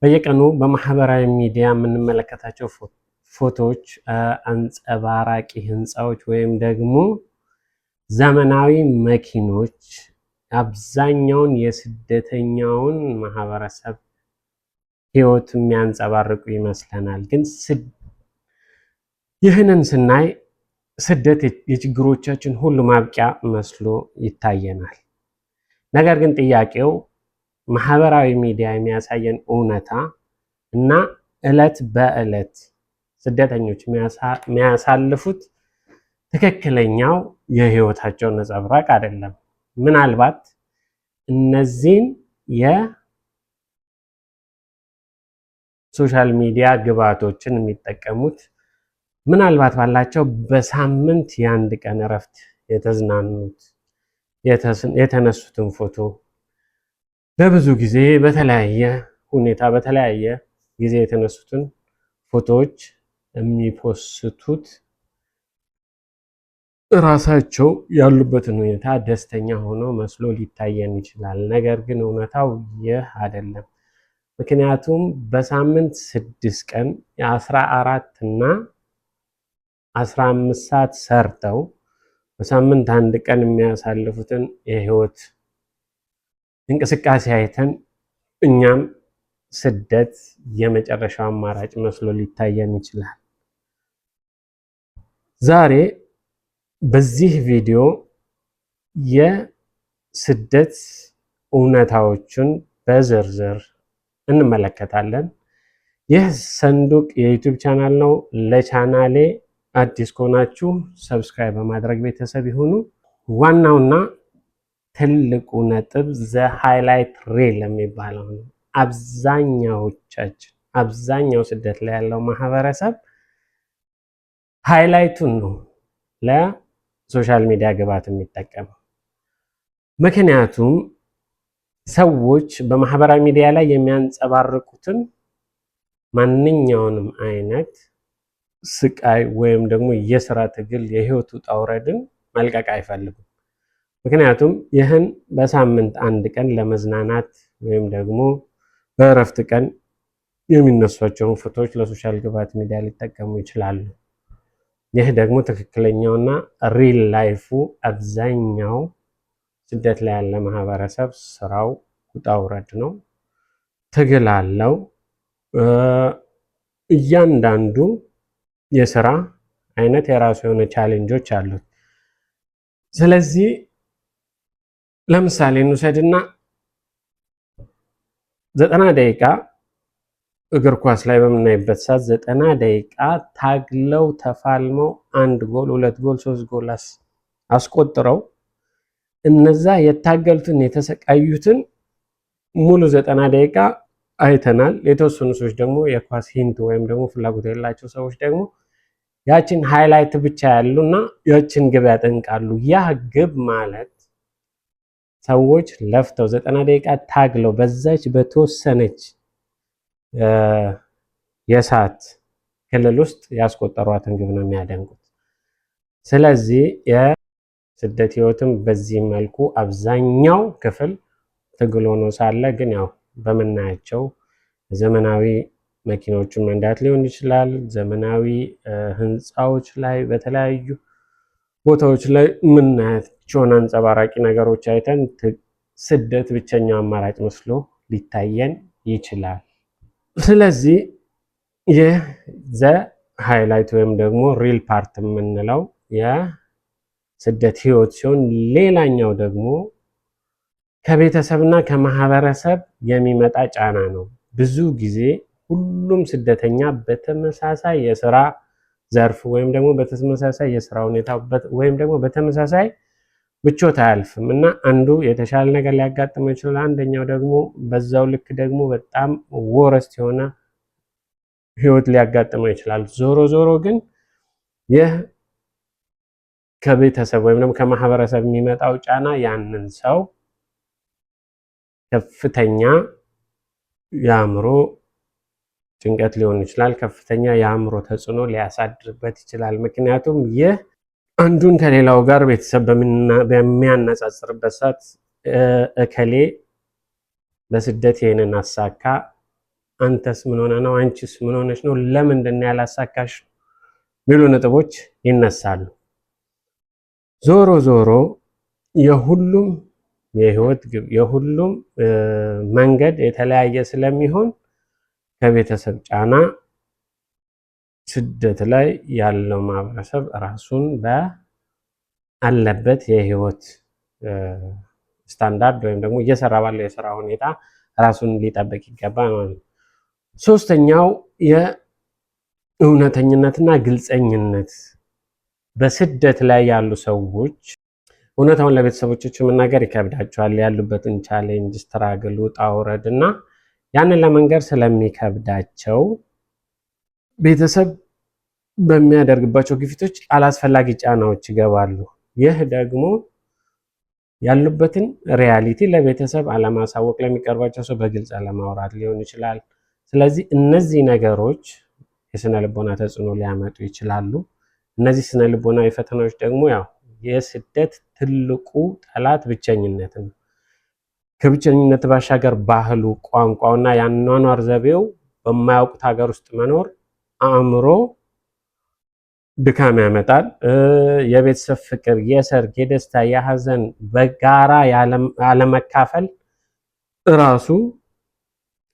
በየቀኑ በማህበራዊ ሚዲያ የምንመለከታቸው ፎቶዎች አንጸባራቂ ህንፃዎች ወይም ደግሞ ዘመናዊ መኪኖች አብዛኛውን የስደተኛውን ማህበረሰብ ህይወት የሚያንጸባርቁ ይመስለናል። ግን ይህንን ስናይ ስደት የችግሮቻችን ሁሉ ማብቂያ መስሎ ይታየናል። ነገር ግን ጥያቄው ማህበራዊ ሚዲያ የሚያሳየን እውነታ እና ዕለት በዕለት ስደተኞች የሚያሳልፉት ትክክለኛው የህይወታቸው ነጸብራቅ አይደለም። ምናልባት እነዚህን የሶሻል ሚዲያ ግብዓቶችን የሚጠቀሙት ምናልባት ባላቸው በሳምንት የአንድ ቀን እረፍት የተዝናኑት የተነሱትን ፎቶ በብዙ ጊዜ በተለያየ ሁኔታ በተለያየ ጊዜ የተነሱትን ፎቶዎች የሚፖስቱት ራሳቸው ያሉበትን ሁኔታ ደስተኛ ሆኖ መስሎ ሊታየን ይችላል። ነገር ግን እውነታው ይህ አይደለም። ምክንያቱም በሳምንት 6 ቀን የ14 እና 15 ሰዓት ሰርተው በሳምንት አንድ ቀን የሚያሳልፉትን የህይወት እንቅስቃሴ አይተን እኛም ስደት የመጨረሻው አማራጭ መስሎ ሊታየን ይችላል። ዛሬ በዚህ ቪዲዮ የስደት እውነታዎችን በዝርዝር እንመለከታለን። ይህ ሰንዱቅ የዩቲዩብ ቻናል ነው። ለቻናሌ አዲስ ከሆናችሁ ሰብስክራይብ በማድረግ ቤተሰብ ይሁኑ። ዋናውና ትልቁ ነጥብ ዘ ሃይላይት ሪል የሚባለው ነው። አብዛኛው ስደት ላይ ያለው ማህበረሰብ ሃይላይቱን ነው ለሶሻል ሚዲያ ግብዓት የሚጠቀመው። ምክንያቱም ሰዎች በማህበራዊ ሚዲያ ላይ የሚያንጸባርቁትን ማንኛውንም አይነት ስቃይ ወይም ደግሞ የስራ ትግል የህይወት ውጣ ውረድን መልቀቅ አይፈልጉም። ምክንያቱም ይህን በሳምንት አንድ ቀን ለመዝናናት ወይም ደግሞ በእረፍት ቀን የሚነሷቸውን ፎቶዎች ለሶሻል ግብዓት ሚዲያ ሊጠቀሙ ይችላሉ። ይህ ደግሞ ትክክለኛውና ሪል ላይፉ አብዛኛው ስደት ላይ ያለ ማህበረሰብ ስራው ውጣ ውረድ ነው፣ ትግል አለው። እያንዳንዱ የስራ አይነት የራሱ የሆነ ቻሌንጆች አሉት። ስለዚህ ለምሳሌ እንውሰድና 90 ደቂቃ እግር ኳስ ላይ በምናይበት ሰዓት 90 ደቂቃ ታግለው ተፋልመው 1 ጎል 2 ጎል 3 ጎል አስቆጥረው እነዛ የታገሉትን የተሰቃዩትን ሙሉ 90 ደቂቃ አይተናል። የተወሰኑ ሰዎች ደግሞ የኳስ ሂንት ወይም ደግሞ ፍላጎት የሌላቸው ሰዎች ደግሞ ያችን ሃይላይት ብቻ ያሉና ያችን ግብ ያጠንቃሉ። ያ ግብ ማለት ሰዎች ለፍተው 90 ደቂቃ ታግለው በዛች በተወሰነች የሰዓት ክልል ውስጥ ያስቆጠሯትን ግብ ነው የሚያደንቁት። ስለዚህ የስደት ህይወትም በዚህ መልኩ አብዛኛው ክፍል ትግል ሆኖ ሳለ ግን ያው በምናያቸው ዘመናዊ መኪኖችን መንዳት ሊሆን ይችላል፣ ዘመናዊ ህንፃዎች ላይ በተለያዩ ቦታዎች ላይ የምናያቸውን አንጸባራቂ ነገሮች አይተን ስደት ብቸኛው አማራጭ መስሎ ሊታየን ይችላል። ስለዚህ ይህ ዘ ሃይላይት ወይም ደግሞ ሪል ፓርት የምንለው የስደት ህይወት ሲሆን፣ ሌላኛው ደግሞ ከቤተሰብና ከማህበረሰብ የሚመጣ ጫና ነው። ብዙ ጊዜ ሁሉም ስደተኛ በተመሳሳይ የስራ ዘርፍ ወይም ደግሞ በተመሳሳይ የስራ ሁኔታ ወይም ደግሞ በተመሳሳይ ምቾት አያልፍም እና አንዱ የተሻለ ነገር ሊያጋጥመው ይችላል። አንደኛው ደግሞ በዛው ልክ ደግሞ በጣም ወረስት የሆነ ህይወት ሊያጋጥመው ይችላል። ዞሮ ዞሮ ግን ይህ ከቤተሰብ ወይም ደግሞ ከማህበረሰብ የሚመጣው ጫና ያንን ሰው ከፍተኛ የአእምሮ ጭንቀት ሊሆን ይችላል፣ ከፍተኛ የአእምሮ ተጽዕኖ ሊያሳድርበት ይችላል። ምክንያቱም ይህ አንዱን ከሌላው ጋር ቤተሰብ በሚያነጻጽርበት ሰዓት እከሌ በስደት ይህንን አሳካ፣ አንተስ ምን ሆነ ነው? አንቺስ ምን ሆነች ነው? ለምንድን ነው ያላሳካሽ? የሚሉ ነጥቦች ይነሳሉ። ዞሮ ዞሮ የሁሉም የህይወት ግብ የሁሉም መንገድ የተለያየ ስለሚሆን ከቤተሰብ ጫና ስደት ላይ ያለው ማህበረሰብ ራሱን በአለበት የህይወት ስታንዳርድ ወይም ደግሞ እየሰራ ባለው የስራ ሁኔታ ራሱን ሊጠብቅ ይገባል ማለት ነው። ሶስተኛው የእውነተኝነትና ግልፀኝነት። በስደት ላይ ያሉ ሰዎች እውነታውን ለቤተሰቦቻቸው መናገር ይከብዳቸዋል። ያሉበትን ቻሌንጅ፣ ስትራግል፣ ውጣ ውረድ እና ያንን ለመንገር ስለሚከብዳቸው ቤተሰብ በሚያደርግባቸው ግፊቶች አላስፈላጊ ጫናዎች ይገባሉ። ይህ ደግሞ ያሉበትን ሪያሊቲ ለቤተሰብ አለማሳወቅ፣ ለሚቀርባቸው ሰው በግልጽ አለማውራት ሊሆን ይችላል። ስለዚህ እነዚህ ነገሮች የስነ ልቦና ተጽዕኖ ሊያመጡ ይችላሉ። እነዚህ ስነ ልቦናዊ ፈተናዎች ደግሞ ያው የስደት ትልቁ ጠላት ብቸኝነት ነው። ከብቸኝነት ባሻገር ባህሉ፣ ቋንቋውና የአኗኗር ዘይቤው በማያውቁት ሀገር ውስጥ መኖር አእምሮ ድካም ያመጣል። የቤተሰብ ፍቅር፣ የሰርግ፣ የደስታ፣ የሀዘን በጋራ ያለመካፈል እራሱ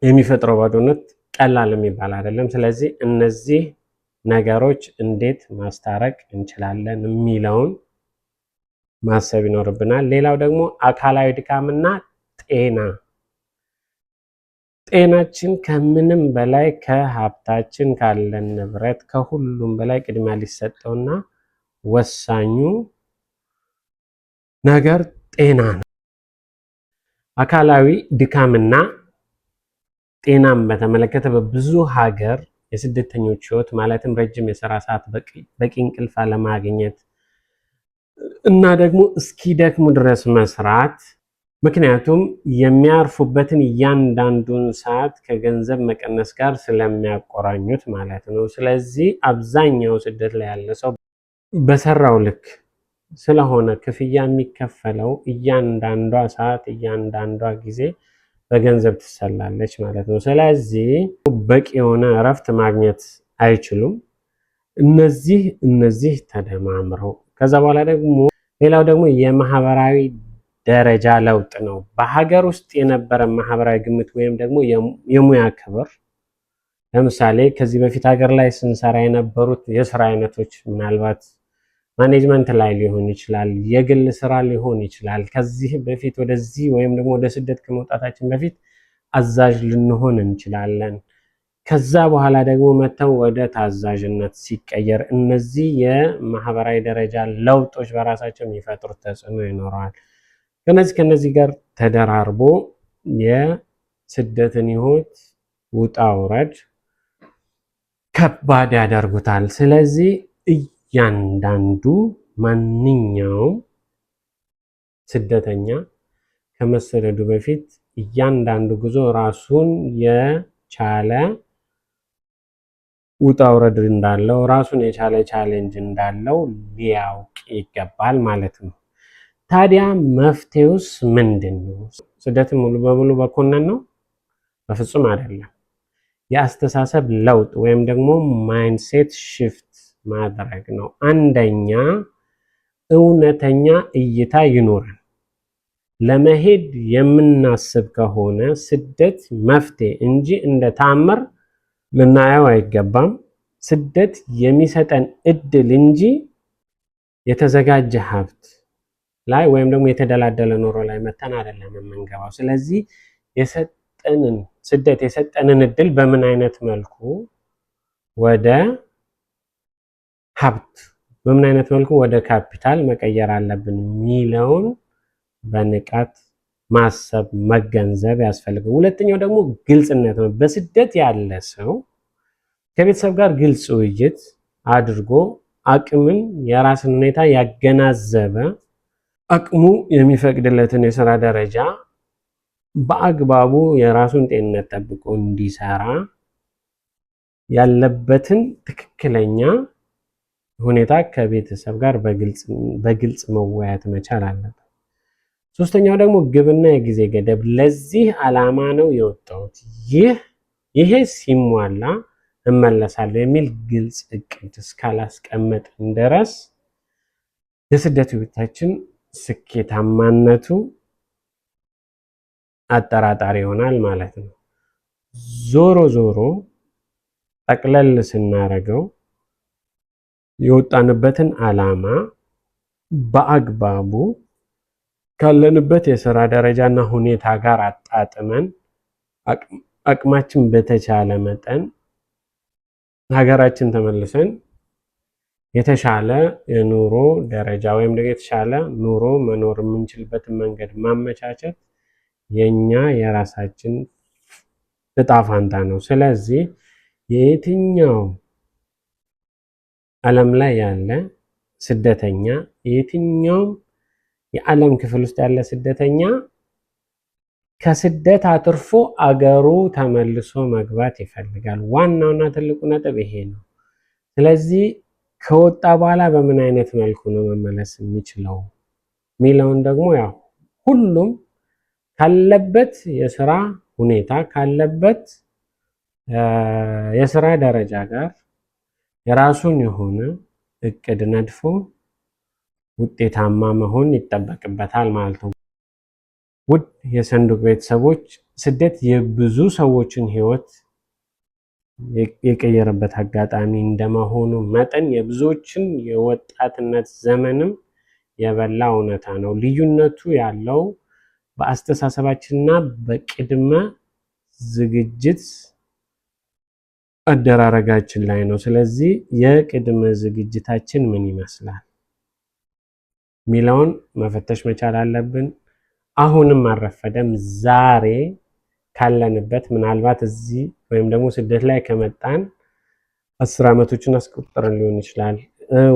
የሚፈጥረው ባዶነት ቀላል የሚባል አይደለም። ስለዚህ እነዚህ ነገሮች እንዴት ማስታረቅ እንችላለን የሚለውን ማሰብ ይኖርብናል። ሌላው ደግሞ አካላዊ ድካምና ጤና። ጤናችን ከምንም በላይ ከሀብታችን ካለን ንብረት ከሁሉም በላይ ቅድሚያ ሊሰጠውና ወሳኙ ነገር ጤና ነው። አካላዊ ድካምና ጤናም በተመለከተ በብዙ ሀገር የስደተኞች ህይወት ማለትም ረጅም የስራ ሰዓት፣ በቂ እንቅልፍ አለማግኘት እና ደግሞ እስኪደክሙ ድረስ መስራት፣ ምክንያቱም የሚያርፉበትን እያንዳንዱን ሰዓት ከገንዘብ መቀነስ ጋር ስለሚያቆራኙት ማለት ነው። ስለዚህ አብዛኛው ስደት ላይ ያለ ሰው በሰራው ልክ ስለሆነ ክፍያ የሚከፈለው እያንዳንዷ ሰዓት እያንዳንዷ ጊዜ በገንዘብ ትሰላለች ማለት ነው። ስለዚህ በቂ የሆነ እረፍት ማግኘት አይችሉም። እነዚህ ተደማምረው ከዛ በኋላ ደግሞ ሌላው ደግሞ የማህበራዊ ደረጃ ለውጥ ነው። በሀገር ውስጥ የነበረ ማህበራዊ ግምት ወይም ደግሞ የሙያ ክብር፣ ለምሳሌ ከዚህ በፊት ሀገር ላይ ስንሰራ የነበሩት የስራ አይነቶች ምናልባት ማኔጅመንት ላይ ሊሆን ይችላል፣ የግል ስራ ሊሆን ይችላል። ከዚህ በፊት ወደዚህ ወይም ደግሞ ወደ ስደት ከመውጣታችን በፊት አዛዥ ልንሆን እንችላለን። ከዛ በኋላ ደግሞ መተው ወደ ታዛዥነት ሲቀየር እነዚህ የማህበራዊ ደረጃ ለውጦች በራሳቸው የሚፈጥሩት ተጽዕኖ ይኖረዋል። ከነዚህ ጋር ተደራርቦ የስደትን ህይወት ውጣ ውረድ ከባድ ያደርጉታል። ስለዚህ እያንዳንዱ ማንኛውም ስደተኛ ከመሰደዱ በፊት እያንዳንዱ ጉዞ ራሱን የቻለ ውጣ ውረድ እንዳለው ራሱን የቻለ ቻሌንጅ እንዳለው ሊያውቅ ይገባል ማለት ነው። ታዲያ መፍትሄውስ ምንድን ነው? ስደትን ሙሉ በሙሉ በኮነን ነው? በፍጹም አይደለም። የአስተሳሰብ ለውጥ ወይም ደግሞ ማይንድሴት ሽፍት ማድረግ ነው። አንደኛ እውነተኛ እይታ ይኖረን። ለመሄድ የምናስብ ከሆነ ስደት መፍትሄ እንጂ እንደ ተአምር ልናየው አይገባም። ስደት የሚሰጠን እድል እንጂ የተዘጋጀ ሀብት ላይ ወይም ደግሞ የተደላደለ ኑሮ ላይ መተን አይደለም የምንገባው። ስለዚህ ስደት የሰጠንን እድል በምን አይነት መልኩ ወደ ሀብት በምን አይነት መልኩ ወደ ካፒታል መቀየር አለብን የሚለውን በንቃት ማሰብ መገንዘብ ያስፈልጋል። ሁለተኛው ደግሞ ግልጽነት ነው። በስደት ያለ ሰው ከቤተሰብ ጋር ግልጽ ውይይት አድርጎ አቅምን፣ የራስን ሁኔታ ያገናዘበ አቅሙ የሚፈቅድለትን የስራ ደረጃ በአግባቡ የራሱን ጤንነት ጠብቆ እንዲሰራ ያለበትን ትክክለኛ ሁኔታ ከቤተሰብ ጋር በግልጽ መወያየት መቻል አለበት። ሶስተኛው ደግሞ ግብና የጊዜ ገደብ። ለዚህ ዓላማ ነው የወጣሁት። ይህ ይሄ ሲሟላ እመለሳለሁ የሚል ግልጽ እቅድ እስካላስቀመጥን ድረስ የስደት ህይወታችን ስኬታማነቱ አጠራጣሪ ይሆናል ማለት ነው። ዞሮ ዞሮ ጠቅለል ስናረገው የወጣንበትን ዓላማ በአግባቡ ካለንበት የሥራ ደረጃና ሁኔታ ጋር አጣጥመን አቅማችን በተቻለ መጠን ሀገራችን ተመልሰን የተሻለ የኑሮ ደረጃ ወይም ደግሞ የተሻለ ኑሮ መኖር የምንችልበትን መንገድ ማመቻቸት የኛ የራሳችን እጣ ፋንታ ነው። ስለዚህ የየትኛው ዓለም ላይ ያለ ስደተኛ የትኛውም የዓለም ክፍል ውስጥ ያለ ስደተኛ ከስደት አትርፎ አገሩ ተመልሶ መግባት ይፈልጋል። ዋናውና ትልቁ ነጥብ ይሄ ነው። ስለዚህ ከወጣ በኋላ በምን አይነት መልኩ ነው መመለስ የሚችለው ሚለውን ደግሞ ያው ሁሉም ካለበት የስራ ሁኔታ ካለበት የስራ ደረጃ ጋር የራሱን የሆነ እቅድ ነድፎ ውጤታማ መሆን ይጠበቅበታል ማለት ነው። ውድ የሰንዱቅ ቤተሰቦች ስደት የብዙ ሰዎችን ህይወት የቀየረበት አጋጣሚ እንደመሆኑ መጠን የብዙዎችን የወጣትነት ዘመንም የበላ እውነታ ነው። ልዩነቱ ያለው በአስተሳሰባችንና በቅድመ ዝግጅት አደራረጋችን ላይ ነው። ስለዚህ የቅድመ ዝግጅታችን ምን ይመስላል ሚለውን መፈተሽ መቻል አለብን። አሁንም አልረፈደም። ዛሬ ካለንበት ምናልባት እዚህ ወይም ደግሞ ስደት ላይ ከመጣን 10 ዓመቶችን አስቆጥረን ሊሆን ይችላል፣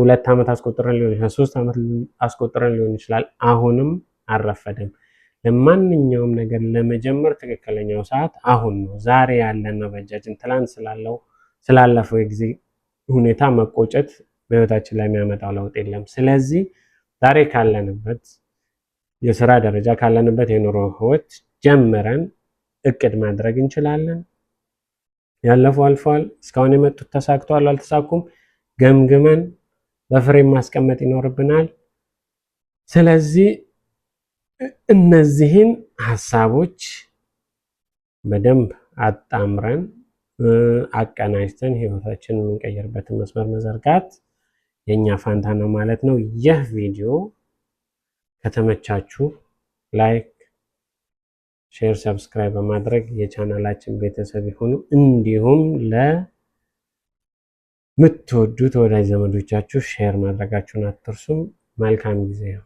2 ዓመት አስቆጥረን ሊሆን ይችላል፣ 3 ዓመት አስቆጥረን ሊሆን ይችላል። አሁንም አልረፈደም። ለማንኛውም ነገር ለመጀመር ትክክለኛው ሰዓት አሁን ነው። ዛሬ ያለን ነው በእጃችን። ትላንት ስላለፈው የጊዜ ሁኔታ መቆጨት በህይወታችን ላይ የሚያመጣው ለውጥ የለም። ስለዚህ ዛሬ ካለንበት የስራ ደረጃ ካለንበት የኑሮ ህይወት ጀምረን እቅድ ማድረግ እንችላለን። ያለፈው አልፏል። እስካሁን የመጡት ተሳክተዋል አልተሳኩም ገምግመን በፍሬም ማስቀመጥ ይኖርብናል። ስለዚህ እነዚህን ሀሳቦች በደንብ አጣምረን አቀናጅተን ህይወታችንን የምንቀይርበትን መስመር መዘርጋት የኛ ፋንታ ነው ማለት ነው። ይህ ቪዲዮ ከተመቻችሁ ላይክ፣ ሼር፣ ሰብስክራይብ በማድረግ የቻናላችን ቤተሰብ ይሁኑ። እንዲሁም ለምትወዱት ወዳጅ ዘመዶቻችሁ ሼር ማድረጋችሁን አትርሱም። መልካም ጊዜ ነው።